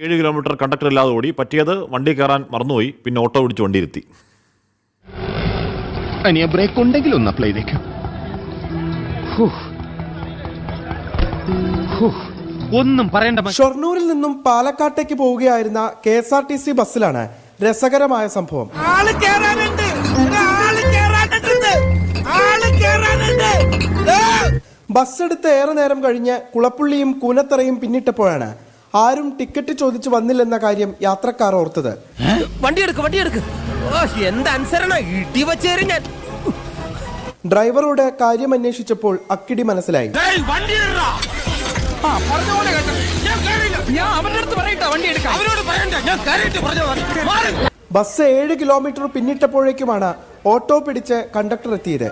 7 kilometre conductor ഇല്ലാതെ ഓടി. പറ്റിയത് വണ്ടി കയറാൻ മറന്നുപോയി. പിന്നെ ഓട്ടോ പിടിച്ച് വണ്ടിയിരുത്തി. ബ്രേക്ക് ഉണ്ടെങ്കിൽ ഒന്ന് അപ്ലൈ ചെയ്തേക്കും. ഒന്നും പറയണ്ട. ഷൊർണൂരിൽ നിന്നും പാലക്കാട്ടേക്ക് പോവുകയായിരുന്ന KSRTC ബസ്സിലാണ് രസകരമായ സംഭവം. ബസ് എടുത്ത് ഏറെ നേരം കഴിഞ്ഞ് കുളപ്പുള്ളിയും കൂനത്തറയും പിന്നിട്ടപ്പോഴാണ് ആരും ടിക്കറ്റ് ചോദിച്ചു വന്നില്ലെന്ന കാര്യം യാത്രക്കാർ ഓർത്തത്. ഡ്രൈവറോട് കാര്യം അന്വേഷിച്ചപ്പോൾ അക്കിടി മനസ്സിലായി. ബസ് 7 കിലോമീറ്റർ പിന്നിട്ടപ്പോഴേക്കുമാണ് ഓട്ടോ പിടിച്ച് കണ്ടക്ടർ എത്തിയത്.